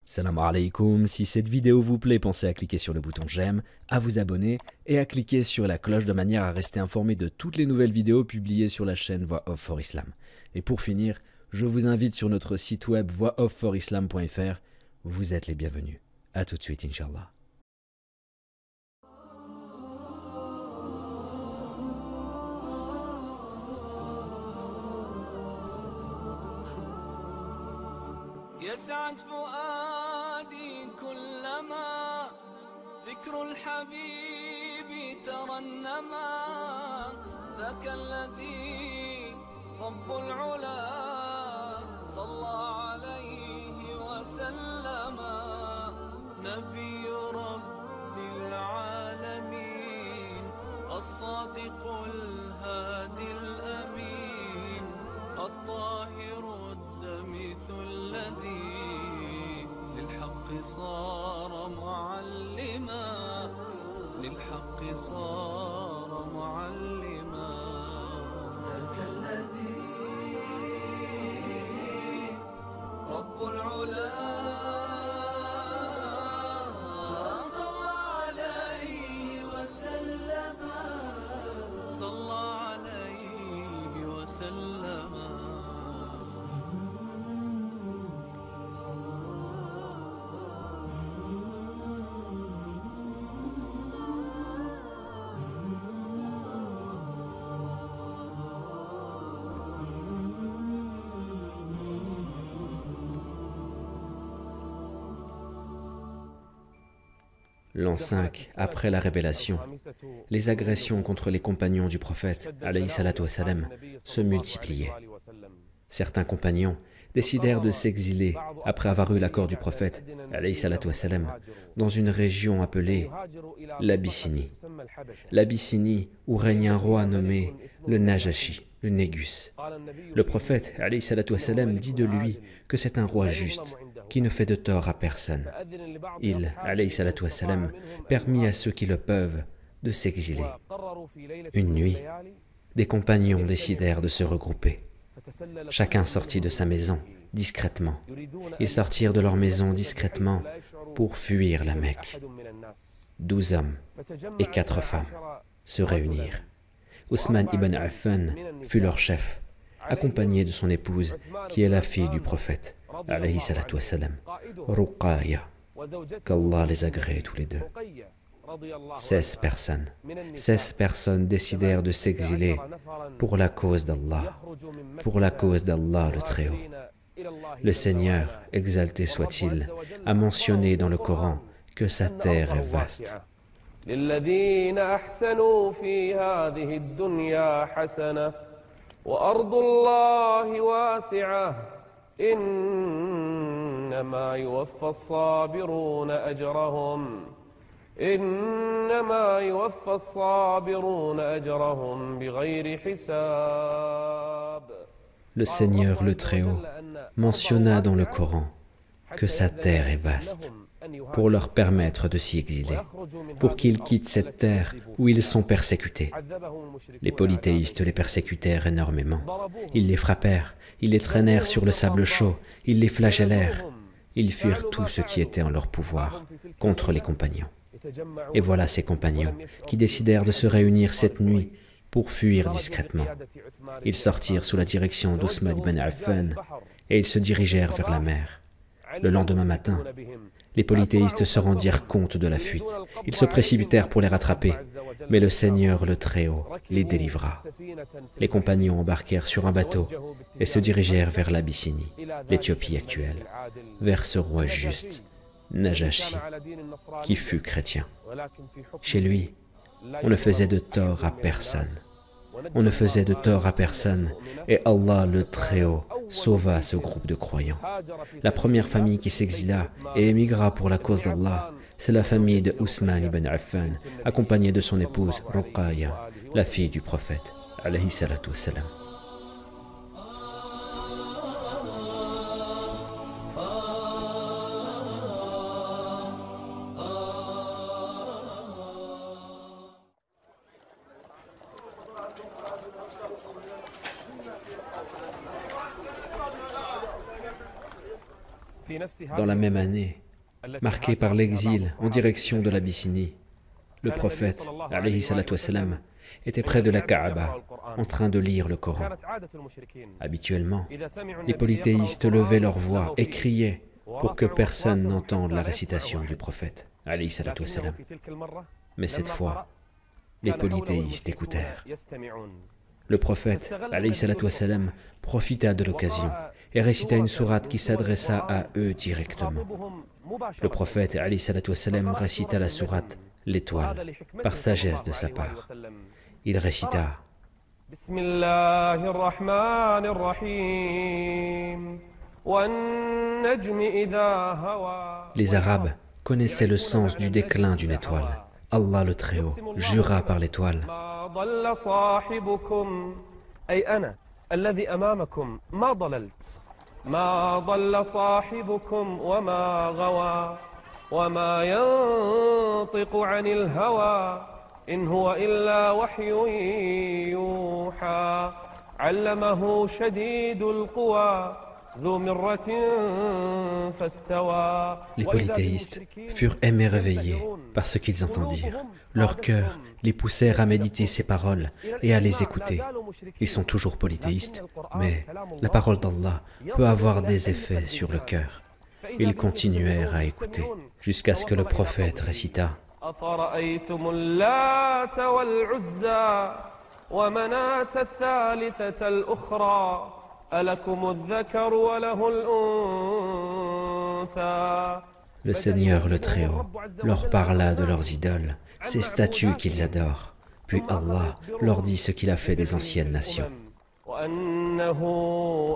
Salam alaikum, si cette vidéo vous plaît, pensez à cliquer sur le bouton j'aime, à vous abonner et à cliquer sur la cloche de manière à rester informé de toutes les nouvelles vidéos publiées sur la chaîne Voix Off for Islam. Et pour finir, je vous invite sur notre site web voixoffforislam.fr. Vous êtes les bienvenus. A tout de suite, Inch'Allah. يسعد فؤادي كلما ذكر الحبيب ترنما ذاك الذي رب العلا صلى عليه وسلم نبي رب العالمين الصادق الهادي الأمين الطاهر الدمث الذي للحق صار معلما للحق صار معلما ذاك الذي رب العلا صلى عليه وسلم صلى عليه وسلم. L'an 5, après la révélation, les agressions contre les compagnons du prophète, alayhi salatu wassalam, se multipliaient. Certains compagnons décidèrent de s'exiler après avoir eu l'accord du prophète, alayhi salatu wassalam, dans une région appelée l'Abyssinie. L'Abyssinie où règne un roi nommé le Najashi, le Négus. Le prophète, alayhi salatu wassalam, dit de lui que c'est un roi juste, qui ne fait de tort à personne. Il, alayhi salatu wassalam, permit à ceux qui le peuvent de s'exiler. Une nuit, des compagnons décidèrent de se regrouper. Chacun sortit de sa maison, discrètement. Ils sortirent de leur maison discrètement pour fuir la Mecque. 12 hommes et 4 femmes se réunirent. Ousmane ibn Affan fut leur chef, accompagné de son épouse, qui est la fille du prophète, alayhi salatu wassalam, Ruqayya, qu'Allah les agrée tous les deux. 16 personnes décidèrent de s'exiler pour la cause d'Allah le Très-Haut. Le Seigneur, exalté soit-il, a mentionné dans le Coran que sa terre est vaste. للذين أحسنوا في هذه الدنيا حسنة وأرض الله واسعة إنما يوفى الصابرون أجرهم بغير حساب. Le Seigneur le Très-Haut mentionna dans le Coran que sa terre est vaste, pour leur permettre de s'y exiler, pour qu'ils quittent cette terre où ils sont persécutés. Les polythéistes les persécutèrent énormément. Ils les frappèrent, ils les traînèrent sur le sable chaud, ils les flagellèrent. Ils firent tout ce qui était en leur pouvoir contre les compagnons. Et voilà ces compagnons qui décidèrent de se réunir cette nuit pour fuir discrètement. Ils sortirent sous la direction d'Ousmane ibn Affan et ils se dirigèrent vers la mer. Le lendemain matin, les polythéistes se rendirent compte de la fuite. Ils se précipitèrent pour les rattraper, mais le Seigneur le Très-Haut les délivra. Les compagnons embarquèrent sur un bateau et se dirigèrent vers l'Abyssinie, l'Éthiopie actuelle, vers ce roi juste, Najashi, qui fut chrétien. Chez lui, on ne faisait de tort à personne. On ne faisait de tort à personne et Allah le Très-Haut sauva ce groupe de croyants. La première famille qui s'exila et émigra pour la cause d'Allah, c'est la famille de Ousmane ibn Affan, accompagnée de son épouse Ruqayya, la fille du prophète, alayhi salatu wassalam. Dans la même année, marquée par l'exil en direction de l'Abyssinie, le prophète, alayhi salatu wassalam, était près de la Kaaba, en train de lire le Coran. Habituellement, les polythéistes levaient leur voix et criaient pour que personne n'entende la récitation du prophète, alayhi salatu wassalam. Mais cette fois, les polythéistes écoutèrent. Le prophète, alayhi salatu wassalam, profita de l'occasion et récita une sourate qui s'adressa à eux directement. Le prophète, alayhi salatu wassalam, récita la sourate l'étoile, par sagesse de sa part. Il récita Les Arabes connaissaient le sens du déclin d'une étoile. Allah le Très-Haut jura par l'étoile. إن هو إلا وحي يوحى علمه شديد القوى ذو مرة فاستوى. Les polythéistes furent émerveillés par ce qu'ils entendirent. Leurs cœurs les poussèrent à méditer ces paroles et à les écouter. Ils sont toujours polythéistes, mais la parole d'Allah peut avoir des effets sur le cœur. Ils continuèrent à écouter jusqu'à ce que le prophète récita أفرأيتم اللات والعزى ومناة الثالثة الأخرى ألكم الذكر وله الأنثى. Le Seigneur le Très-Haut leur parla de leurs idoles, ces statues qu'ils adorent. Puis Allah leur dit ce qu'il a fait des anciennes nations. وأنه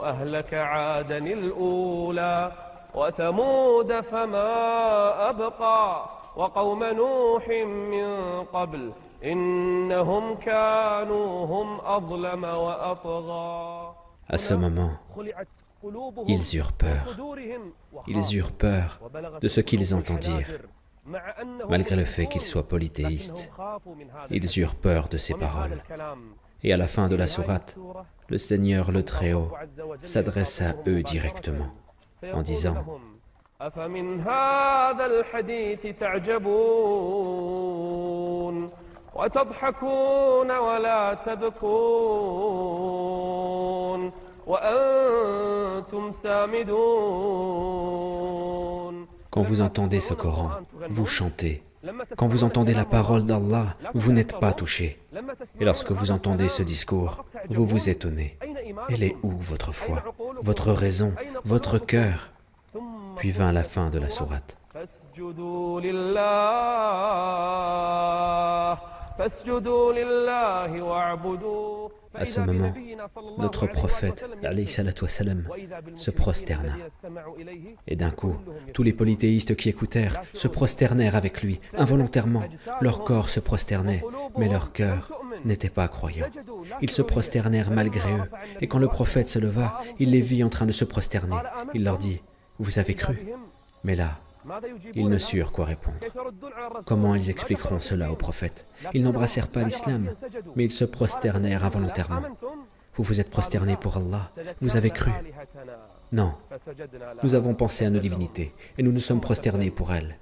أهلك عادا الأولى وثمود فما أبقى وقوم نوح من قبل إنهم كانوا هم أظلم وأطغى. À ce moment, ils eurent peur. Ils eurent peur de ce qu'ils entendirent. Malgré le fait qu'ils soient polythéistes, ils eurent peur de ces paroles. Et à la fin de la sourate, le Seigneur le Très-Haut s'adresse à eux directement en disant أفمن هذا الحديث تعجبون وتضحكون ولا تبكون وأنتم سامدون. Quand vous entendez ce Coran, vous chantez. Quand vous entendez la parole d'Allah, vous n'êtes pas touché. Et lorsque vous entendez ce discours, vous vous étonnez. Elle est où votre foi, votre raison, votre cœur? Puis vint la fin de la sourate. À ce moment, notre prophète, alayhi salatu wassalam, se prosterna. Et d'un coup, tous les polythéistes qui écoutèrent se prosternèrent avec lui, involontairement. Leur corps se prosternait, mais leur cœur n'était pas croyant. Ils se prosternèrent malgré eux, et quand le prophète se leva, il les vit en train de se prosterner. Il leur dit: vous avez cru? Mais là, ils ne surent quoi répondre. Comment ils expliqueront cela au prophète? Ils n'embrassèrent pas l'islam, mais ils se prosternèrent involontairement. Vous vous êtes prosternés pour Allah, vous avez cru? Non, nous avons pensé à nos divinités, et nous nous sommes prosternés pour elles.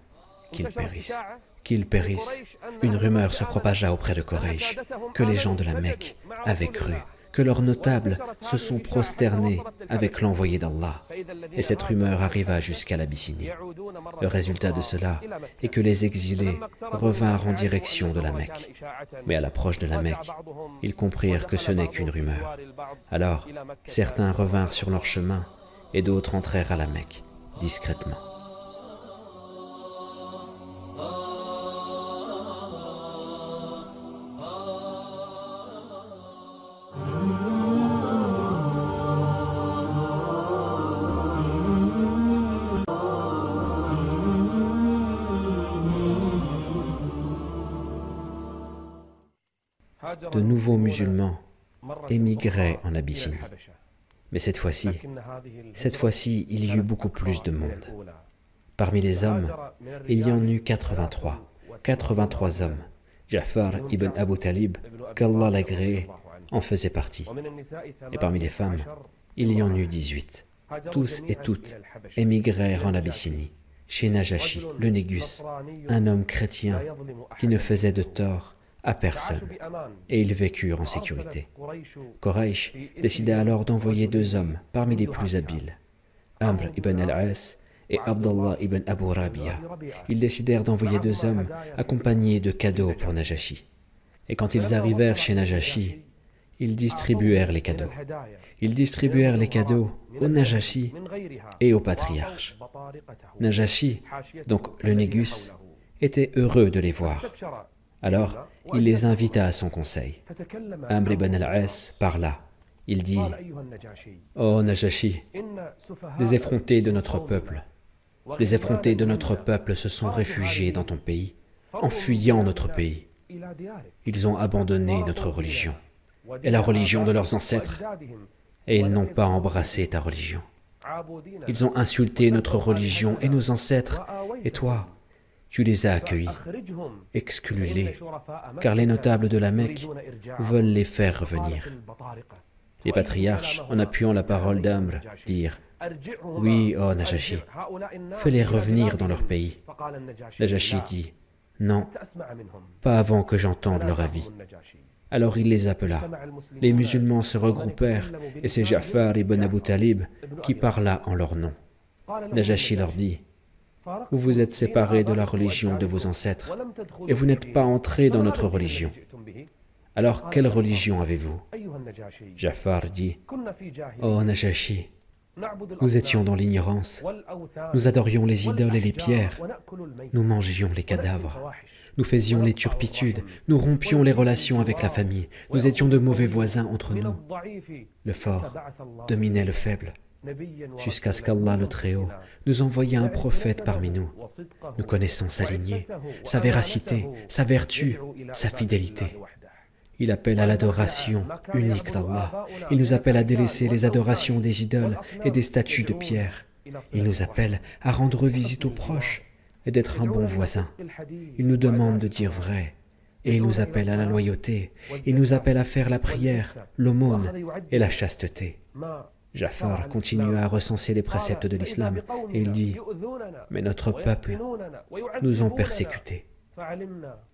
Qu'ils périssent, qu'ils périssent. Une rumeur se propagea auprès de Quraysh, que les gens de la Mecque avaient cru, que leurs notables se sont prosternés avec l'envoyé d'Allah. Et cette rumeur arriva jusqu'à l'Abyssinie. Le résultat de cela est que les exilés revinrent en direction de la Mecque. Mais à l'approche de la Mecque, ils comprirent que ce n'est qu'une rumeur. Alors, certains revinrent sur leur chemin et d'autres entrèrent à la Mecque, discrètement. De nouveaux musulmans émigraient en Abyssinie. Mais cette fois-ci, il y eut beaucoup plus de monde. Parmi les hommes, il y en eut 83. 83 hommes. Ja'far ibn Abu Talib, qu'Allah l'agréé, en faisait partie. Et parmi les femmes, il y en eut 18. tous et toutes émigrèrent en Abyssinie, chez Najashi, le Négus, un homme chrétien qui ne faisait de tort à personne, et ils vécurent en sécurité. Quraysh décida alors d'envoyer 2 hommes parmi les plus habiles, Amr ibn al-As et Abdallah ibn Abu Rabia. Ils décidèrent d'envoyer 2 hommes accompagnés de cadeaux pour Najashi. Et quand ils arrivèrent chez Najashi, ils distribuèrent les cadeaux. Ils distribuèrent les cadeaux au Najashi et au patriarche. Najashi, donc le Négus, était heureux de les voir. Alors, il les invita à son conseil. Amr ibn al-As parla. Il dit, « Ô Najashi, des effrontés de notre peuple, se sont réfugiés dans ton pays, en fuyant notre pays. Ils ont abandonné notre religion et la religion de leurs ancêtres, et ils n'ont pas embrassé ta religion. Ils ont insulté notre religion et nos ancêtres, et toi, tu les as accueillis. Exclus-les, car les notables de la Mecque veulent les faire revenir. » Les patriarches, en appuyant la parole d'Amr, dirent, « Oui, ô Najashi, fais-les revenir dans leur pays. » Najashi dit, « Non, pas avant que j'entende leur avis. » Alors il les appela. Les musulmans se regroupèrent, et c'est Ja'far ibn Abu Talib qui parla en leur nom. Najashi leur dit, « Vous vous êtes séparés de la religion de vos ancêtres, et vous n'êtes pas entrés dans notre religion. Alors quelle religion avez-vous » Ja'far dit, « Ô Najashi, nous étions dans l'ignorance, nous adorions les idoles et les pierres, nous mangions les cadavres, nous faisions les turpitudes, nous rompions les relations avec la famille, nous étions de mauvais voisins entre nous. Le fort dominait le faible, jusqu'à ce qu'Allah le Très-Haut nous envoya un prophète parmi nous. Nous connaissons sa lignée, sa véracité, sa vertu, sa fidélité. Il appelle à l'adoration unique d'Allah. Il nous appelle à délaisser les adorations des idoles et des statues de pierre. Il nous appelle à rendre visite aux proches et d'être un bon voisin. Il nous demande de dire vrai. Et il nous appelle à la loyauté. Il nous appelle à faire la prière, l'aumône et la chasteté. Ja'far continua à recenser les préceptes de l'islam et il dit, « Mais notre peuple nous ont persécutés.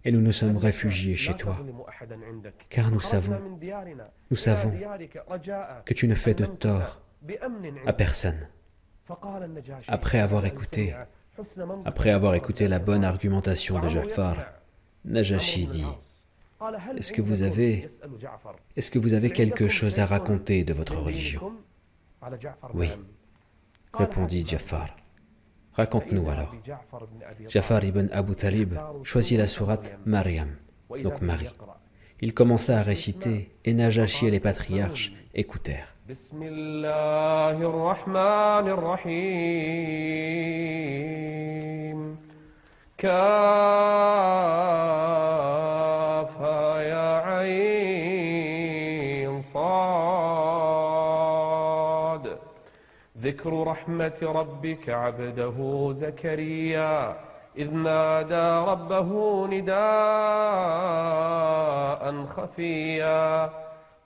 Et nous nous sommes réfugiés chez toi, car nous savons que tu ne fais de tort à personne. » Après avoir écouté la bonne argumentation de Ja'far, Najashi dit, « Est-ce que vous avez quelque chose à raconter de votre religion ?» « Oui, » répondit Ja'far. « Raconte-nous alors. » Ja'far ibn Abu Talib choisit la sourate Maryam, donc Marie. Il commença à réciter et Najashi et les patriarches écoutèrent. Bismillahirrahmanirrahim. Kaf ha ya ayn sad. ذكر رحمة ربك عبده زكريا إذ نادى ربه نداء خفيا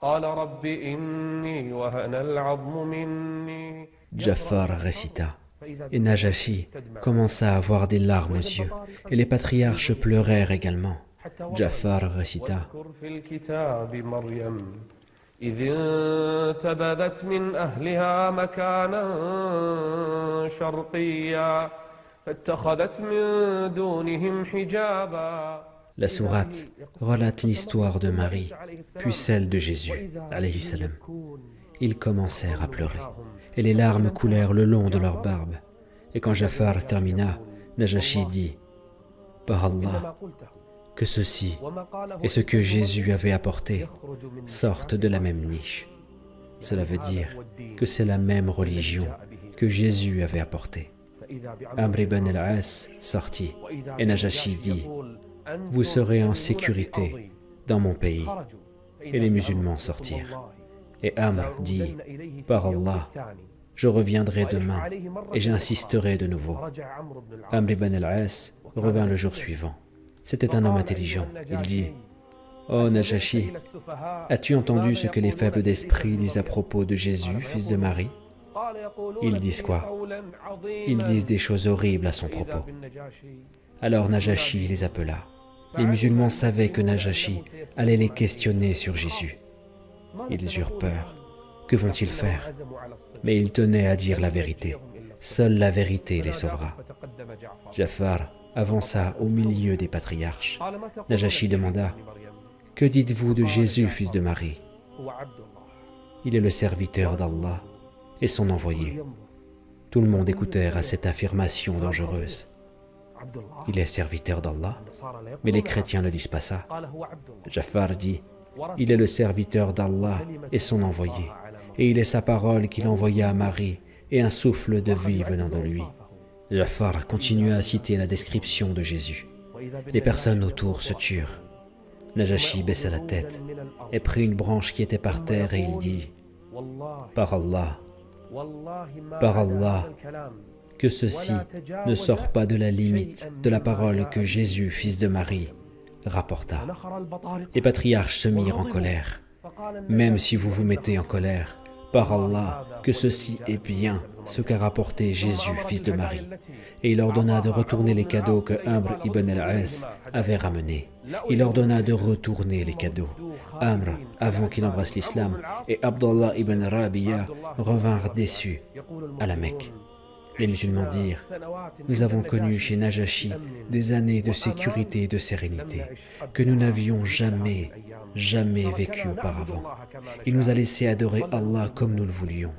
قال رب إني وهن العظم مني. Ja'far récita, et Najashi commença à avoir des larmes aux yeux, et les patriarches pleurèrent également. Ja'far récita, إذ انتبذت من أهلها مكانا شرقيا فاتخذت من دونهم حجابا. La sourate relate l'histoire de Marie, puis celle de Jésus, alayhi salam. Ils commencèrent à pleurer, et les larmes coulèrent le long de leurs barbes. Et quand Ja'far termina, Najashi dit, « Par Allah, que ceci et ce que Jésus avait apporté sortent de la même niche. » Cela veut dire que c'est la même religion que Jésus avait apportée. Amr ibn al-As sortit, et Najashi dit, « Vous serez en sécurité dans mon pays. » Et les musulmans sortirent. Et Amr dit, « Par Allah, je reviendrai demain et j'insisterai de nouveau. » Amr ibn al-As revint le jour suivant. C'était un homme intelligent. Il dit, « Oh Najashi, as-tu entendu ce que les faibles d'esprit disent à propos de Jésus, fils de Marie ?» Ils disent quoi? Ils disent des choses horribles à son propos. Alors Najashi les appela. Les musulmans savaient que Najashi allait les questionner sur Jésus. Ils eurent peur. Que vont-ils faire? Mais ils tenaient à dire la vérité. Seule la vérité les sauvera. Ja'far avança au milieu des patriarches. Najashi demanda: « Que dites-vous de Jésus, fils de Marie? Il est le serviteur d'Allah et son envoyé. » Tout le monde écoutait à cette affirmation dangereuse. Il est serviteur d'Allah, mais les chrétiens ne disent pas ça. Ja'far dit: « Il est le serviteur d'Allah et son envoyé, et il est sa parole qu'il envoya à Marie et un souffle de vie venant de lui. » Ja'far continua à citer la description de Jésus. Les personnes autour se turent. Najashi baissa la tête et prit une branche qui était par terre et il dit: « Par Allah, que ceci ne sort pas de la limite de la parole que Jésus, fils de Marie, rapporta. » Les patriarches se mirent en colère. « Même si vous vous mettez en colère, par Allah, que ceci est bien ce qu'a rapporté Jésus, fils de Marie. » Et il ordonna de retourner les cadeaux que Amr ibn al-As avait ramenés. Il ordonna de retourner les cadeaux. Amr, avant qu'il embrasse l'islam, et Abdallah ibn Rabi'a revinrent déçus à la Mecque. Les musulmans dirent: « Nous avons connu chez Najashi des années de sécurité et de sérénité que nous n'avions jamais vécu auparavant. Il nous a laissé adorer Allah comme nous le voulions. »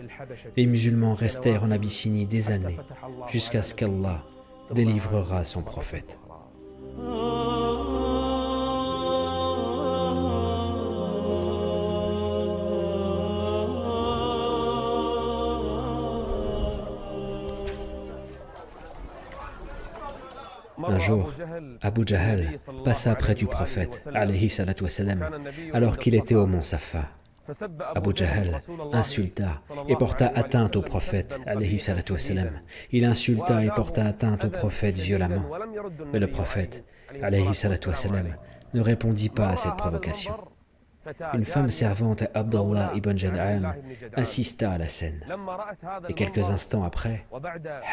Les musulmans restèrent en Abyssinie des années jusqu'à ce qu'Allah délivrera son prophète. Un jour, Abu Jahl passa près du prophète, alayhi salatu wassalam, alors qu'il était au mont Safa. Abu Jahl insulta et porta atteinte au prophète, alayhi salatu wassalam. Il insulta et porta atteinte au prophète violemment. Mais le prophète, alayhi salatu wassalam, ne répondit pas à cette provocation. Une femme servante à Abdallah ibn Jad'an assista à la scène. Et quelques instants après,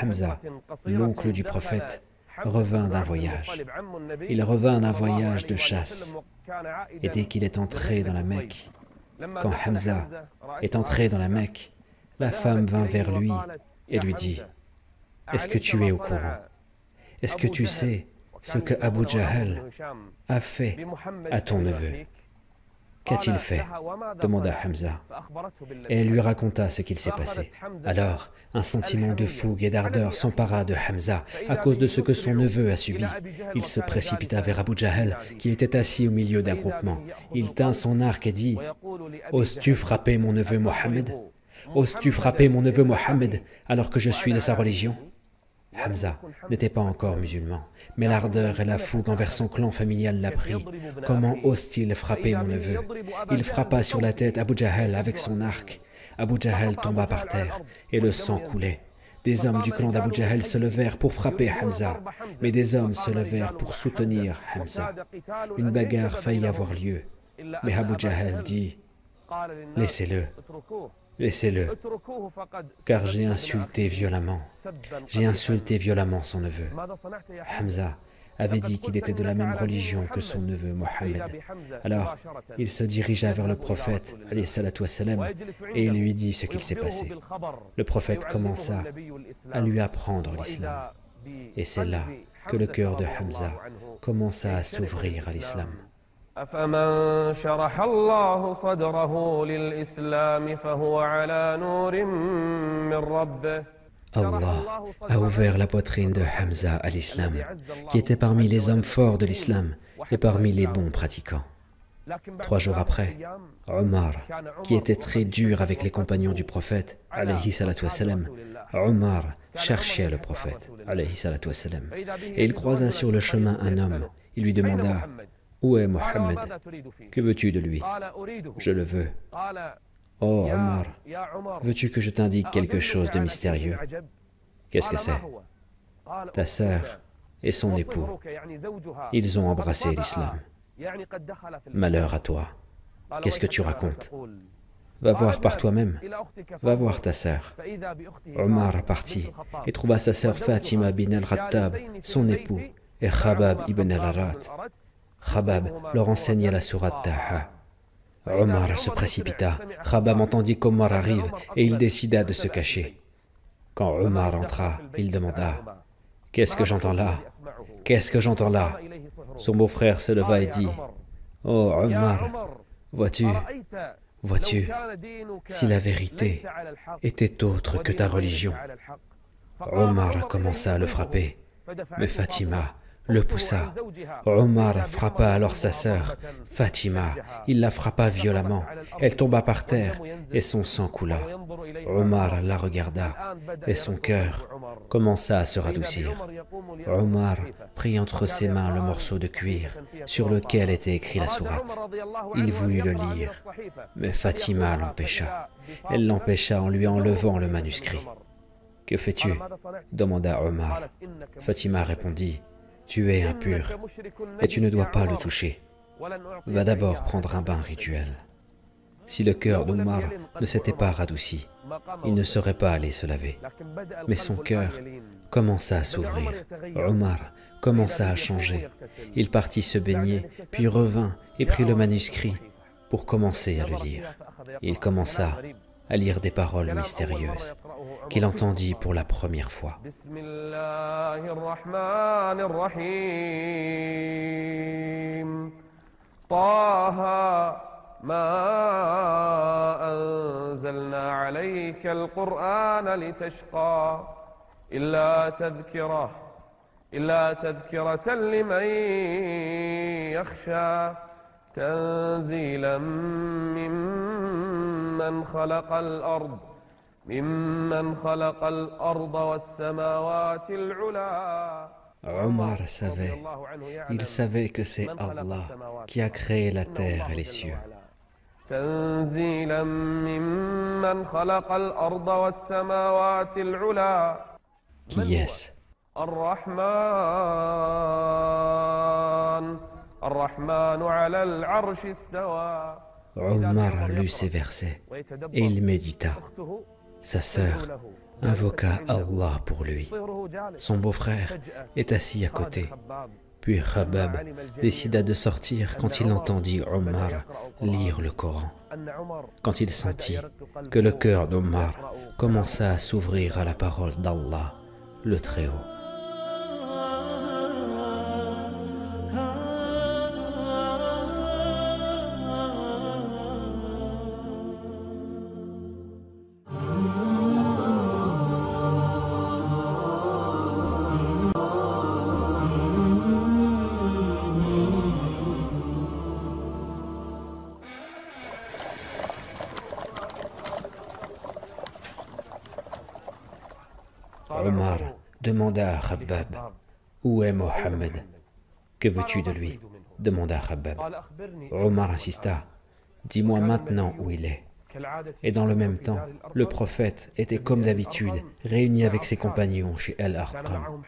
Hamza, l'oncle du prophète, revint d'un voyage. Il revint d'un voyage de chasse. Et dès qu'il est entré dans la Mecque, quand Hamza est entré dans la Mecque, la femme vint vers lui et lui dit: « Est-ce que tu es au courant? Est-ce que tu sais ce que Abu Jahl a fait à ton neveu? » « Qu'a-t-il fait ?» demanda Hamza. Et elle lui raconta ce qu'il s'est passé. Alors, un sentiment de fougue et d'ardeur s'empara de Hamza à cause de ce que son neveu a subi. Il se précipita vers Abu Jahl, qui était assis au milieu d'un groupement. Il tint son arc et dit: « Oses-tu frapper mon neveu Mohammed? Oses-tu frapper mon neveu Mohammed alors que je suis de sa religion ?» Hamza n'était pas encore musulman, mais l'ardeur et la fougue envers son clan familial l'a pris. Comment ose-t-il frapper mon neveu? Il frappa sur la tête Abu Jahl avec son arc. Abu Jahl tomba par terre et le sang coulait. Des hommes du clan d'Abu Jahl se levèrent pour frapper Hamza, mais des hommes se levèrent pour soutenir Hamza. Une bagarre faillit avoir lieu, mais Abu Jahl dit: « Laissez-le. Laissez-le, car j'ai insulté violemment son neveu. » Hamza avait dit qu'il était de la même religion que son neveu Mohammed. Alors, il se dirigea vers le prophète, alayhi salatu wassalam, et il lui dit ce qu'il s'est passé. Le prophète commença à lui apprendre l'islam. Et c'est là que le cœur de Hamza commença à s'ouvrir à l'islam. أفمن شرح الله صدره للإسلام فهو على نور من ربه. Allah a ouvert la poitrine de Hamza à l'islam, qui était parmi les hommes forts de l'islam et parmi les bons pratiquants. 3 jours après, Omar, qui était très dur avec les compagnons du prophète, alayhi salatu wassalam, Omar cherchait le prophète, alayhi salatu wassalam, et il croisa sur le chemin un homme. Il lui demanda: « Où est Mohammed? Que veux-tu de lui? » « Je le veux. » « Oh Omar, veux-tu que je t'indique quelque chose de mystérieux? » « Qu'est-ce que c'est? » « Ta sœur et son époux, ils ont embrassé l'islam. » « Malheur à toi. Qu'est-ce que tu racontes? » Va voir par toi-même, va voir ta sœur. Omar partit et trouva sa sœur Fatima bin al-Khattab, son époux, et Khabab ibn al-Arat. Khabab leur enseignait la sourate Taha. Omar se précipita. Khabab entendit qu'Omar arrive et il décida de se cacher. Quand Omar entra, il demanda « Qu'est-ce que j'entends là? Qu'est-ce que j'entends là ?» Son beau-frère se leva et dit « Oh Omar, vois-tu, si la vérité était autre que ta religion ?» Omar commença à le frapper, mais Fatima le poussa. Omar frappa alors sa sœur, Fatima. Il la frappa violemment. Elle tomba par terre et son sang coula. Omar la regarda et son cœur commença à se radoucir. Omar prit entre ses mains le morceau de cuir sur lequel était écrit la sourate. Il voulut le lire, mais Fatima l'empêcha. Elle l'empêcha en lui enlevant le manuscrit. « Que fais-tu » demanda Omar. Fatima répondit « Tu es impur et tu ne dois pas le toucher. Va d'abord prendre un bain rituel. » Si le cœur d'Omar ne s'était pas radouci, il ne serait pas allé se laver. Mais son cœur commença à s'ouvrir. Omar commença à changer. Il partit se baigner, puis revint et prit le manuscrit pour commencer à le lire. Il commença à lire des paroles mystérieuses qu'il entendit pour la première fois. تنزيلا ممن خلق الأرض والسماوات العلا. Omar savait, il savait que c'est Allah qui a créé la terre et les cieux. تنزيلا ممن خلق الأرض والسماوات العلا. Qui est-ce? الرحمن على العرش استوى. Omar lut ces versets et il médita. Sa sœur invoqua Allah pour lui. Son beau-frère est assis à côté. Puis Khabab décida de sortir quand il entendit Omar lire le Coran. Quand il sentit que le cœur d'Omar commença à s'ouvrir à la parole d'Allah, le Très-Haut. Omar demanda à Khabab, « Où est Mohammed? Que veux-tu de lui ?» demanda Khabab. Omar insista, « Dis-moi maintenant où il est. » Et dans le même temps, le prophète était comme d'habitude réuni avec ses compagnons chez Al-Arqam.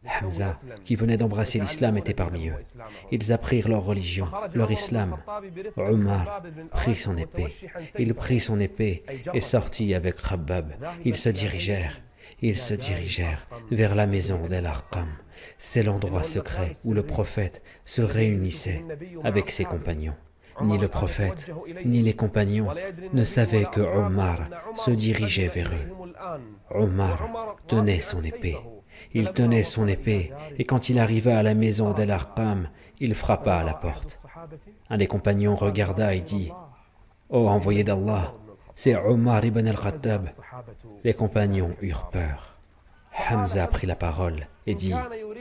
Hamza, qui venait d'embrasser l'islam, était parmi eux. Ils apprirent leur religion, leur islam. Omar prit son épée. Il prit son épée et sortit avec Khabab. Ils se dirigèrent vers la maison d'Al-Arqam. C'est l'endroit secret où le prophète se réunissait avec ses compagnons. Ni le prophète, ni les compagnons ne savaient que Omar se dirigeait vers eux. Omar tenait son épée. Il tenait son épée, et quand il arriva à la maison d'Al-Arqam, il frappa à la porte. Un des compagnons regarda et dit, « Ô envoyé d'Allah, c'est Omar ibn al-Khattab. » Les compagnons eurent peur. Hamza prit la parole et dit,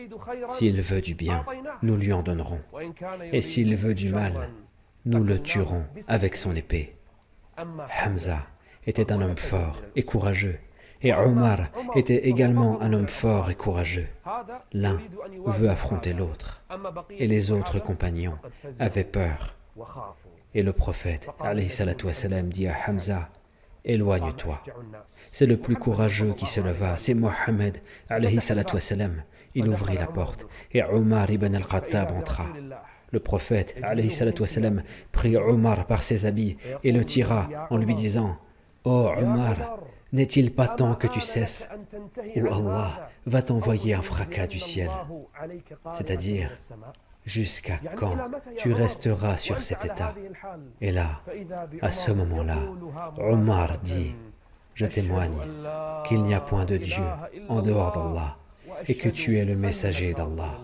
« S'il veut du bien, nous lui en donnerons. Et s'il veut du mal, nous le tuerons avec son épée. » Hamza était un homme fort et courageux, et Omar était également un homme fort et courageux. L'un veut affronter l'autre, et les autres compagnons avaient peur. Et le prophète, alayhi salatu wassalam, dit à Hamza, « Éloigne-toi. » C'est le plus courageux qui se leva, c'est Mohammed, alayhi salatu wassalam. Il ouvrit la porte, et Omar ibn al-Khattab entra. Le prophète, alayhi salatu wassalam, prit Omar par ses habits et le tira en lui disant « Oh Omar, n'est-il pas temps que tu cesses ou Allah va t'envoyer un fracas du ciel ?» C'est-à-dire, jusqu'à quand tu resteras sur cet état? Et là, à ce moment-là, Omar dit « Je témoigne qu'il n'y a point de Dieu en dehors d'Allah et que tu es le messager d'Allah. »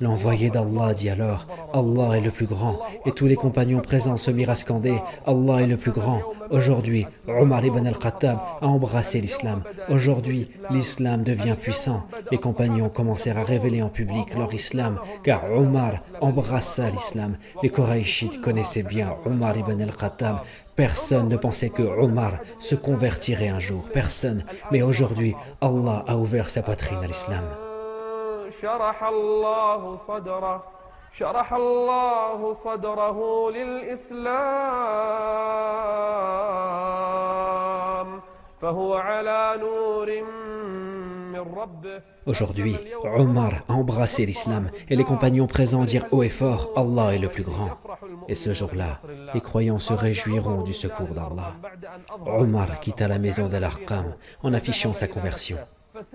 L'envoyé d'Allah dit alors « Allah est le plus grand » et tous les compagnons présents se mirent à scander « Allah est le plus grand ». Aujourd'hui, Omar ibn al-Khattab a embrassé l'islam. Aujourd'hui, l'islam devient puissant. Les compagnons commencèrent à révéler en public leur islam car Omar embrassa l'islam. Les Qurayshites connaissaient bien Omar ibn al-Khattab. Personne ne pensait que Omar se convertirait un jour. Personne. Mais aujourd'hui, Allah a ouvert sa poitrine à l'islam. شرح الله صدره للإسلام فهو على نور من ربه. Aujourd'hui, Omar a embrassé l'islam et les compagnons présents dirent haut et fort « Allah est le plus grand ». Et ce jour-là, les croyants se réjouiront du secours d'Allah. Omar quitta la maison d'Al-Arqam en affichant sa conversion.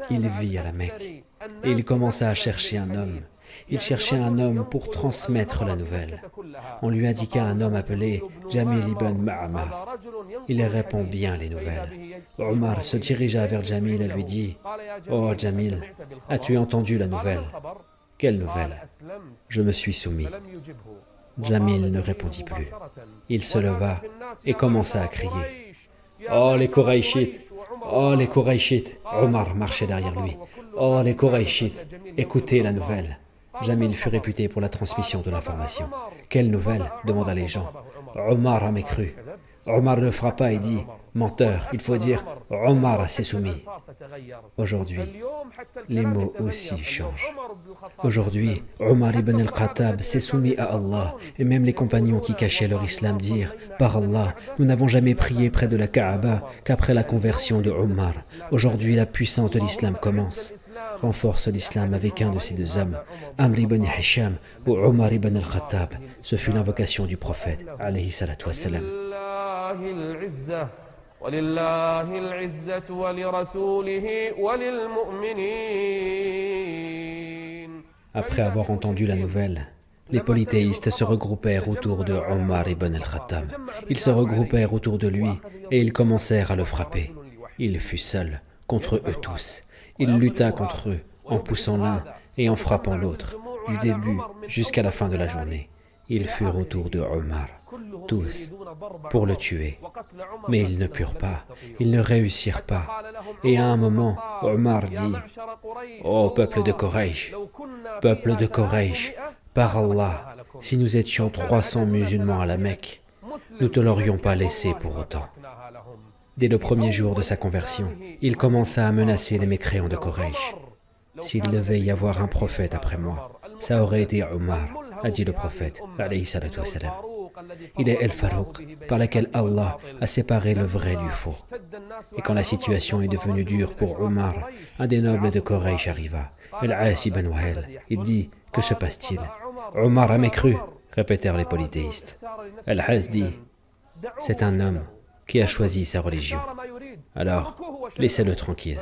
Il vit à la Mecque et il commença à chercher un homme. Il cherchait un homme pour transmettre la nouvelle. On lui indiqua un homme appelé Jamil ibn Ma'amar. Il répond bien les nouvelles. Omar se dirigea vers Jamil et lui dit « Oh Jamil, as-tu entendu la nouvelle ?»« Quelle nouvelle ?»« Je me suis soumis. » Jamil ne répondit plus. Il se leva et commença à crier « Oh les Qurayshites ! Oh les Qurayshites !» Omar marchait derrière lui. « Oh les Qurayshites ! Écoutez la nouvelle !» Jamil fut réputé pour la transmission de l'information. « Quelle nouvelle ?» demanda les gens. Omar a mécru. Omar le frappa et dit « Menteur, il faut dire Omar s'est soumis. » Aujourd'hui, les mots aussi changent. Aujourd'hui, Omar ibn al-Khattab s'est soumis à Allah et même les compagnons qui cachaient leur islam dirent « Par Allah, nous n'avons jamais prié près de la Kaaba qu'après la conversion de Omar. Aujourd'hui, la puissance de l'islam commence. » Renforce l'islam avec un de ces deux hommes, Amr ibn Hisham ou Omar ibn al-Khattab. Ce fut l'invocation du prophète, alayhi salatu wassalam. Après avoir entendu la nouvelle, les polythéistes se regroupèrent autour de Omar ibn al-Khattab. Ils se regroupèrent autour de lui et ils commencèrent à le frapper. Il fut seul contre eux tous. Il lutta contre eux en poussant l'un et en frappant l'autre, du début jusqu'à la fin de la journée. Ils furent autour de Omar, tous, pour le tuer. Mais ils ne purent pas, ils ne réussirent pas. Et à un moment, Omar dit « Ô peuple de Quraysh, par Allah, si nous étions 300 musulmans à la Mecque, nous ne te l'aurions pas laissé pour autant. » Dès le premier jour de sa conversion, il commença à menacer les mécréants de Quraysh. « S'il devait y avoir un prophète après moi, ça aurait été Omar, a dit le prophète, alayhi salatu wassalam. Il est El-Farouq, par laquelle Allah a séparé le vrai du faux. Et quand la situation est devenue dure pour Omar, un des nobles de Quraysh arriva, Al-As ibn Wahel. Il dit, que se passe-t-il? Omar a mécru, répétèrent les polythéistes. Al-As dit, c'est un homme qui a choisi sa religion. Alors, laissez-le tranquille.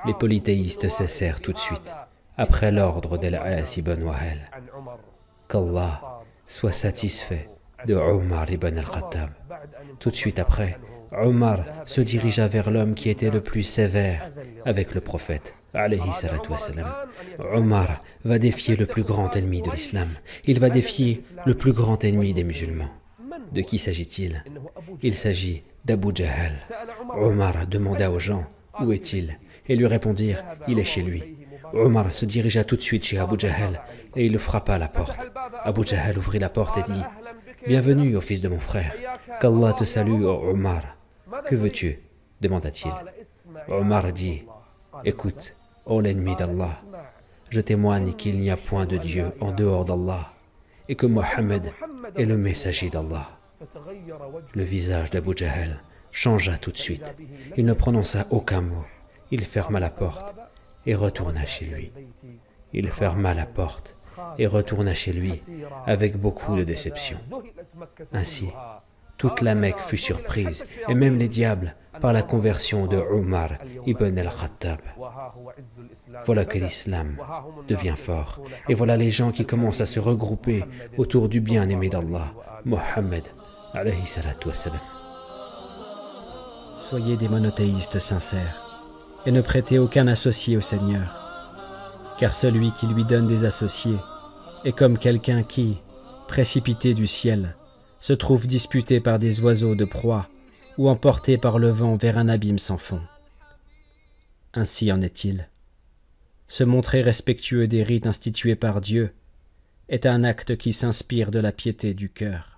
Les polythéistes cessèrent tout de suite, après l'ordre d'Al-As ibn Wahel. Qu'Allah soit satisfait de Omar ibn al-Khattab. Tout de suite après, Omar se dirigea vers l'homme qui était le plus sévère avec le prophète, alayhi salatu wassalam. Omar va défier le plus grand ennemi de l'islam. Il va défier le plus grand ennemi des musulmans. De qui s'agit-il? Il s'agit d'Abu Jahl. Omar demanda aux gens, où est-il? Et lui répondirent, il est chez lui. Omar se dirigea tout de suite chez Abu Jahl et il frappa à la porte. Abu Jahl ouvrit la porte et dit, bienvenue au fils de mon frère. Qu'Allah te salue, ô Omar. Que veux-tu? Demanda-t-il. Omar dit, écoute, ô l'ennemi d'Allah, je témoigne qu'il n'y a point de Dieu en dehors d'Allah et que Mohammed est le messager d'Allah. Le visage d'Abu Jahl changea tout de suite. Il ne prononça aucun mot. Il ferma la porte et retourna chez lui. Il ferma la porte et retourna chez lui avec beaucoup de déception. Ainsi, toute la Mecque fut surprise, et même les diables, par la conversion de Omar ibn al-Khattab. Voilà que l'islam devient fort, et voilà les gens qui commencent à se regrouper autour du bien-aimé d'Allah, Mohammed alayhi salatu wassalam. Soyez des monothéistes sincères, et ne prêtez aucun associé au Seigneur, car celui qui lui donne des associés est comme quelqu'un qui, précipité du ciel, se trouve disputé par des oiseaux de proie ou emporté par le vent vers un abîme sans fond. Ainsi en est-il. Se montrer respectueux des rites institués par Dieu est un acte qui s'inspire de la piété du cœur.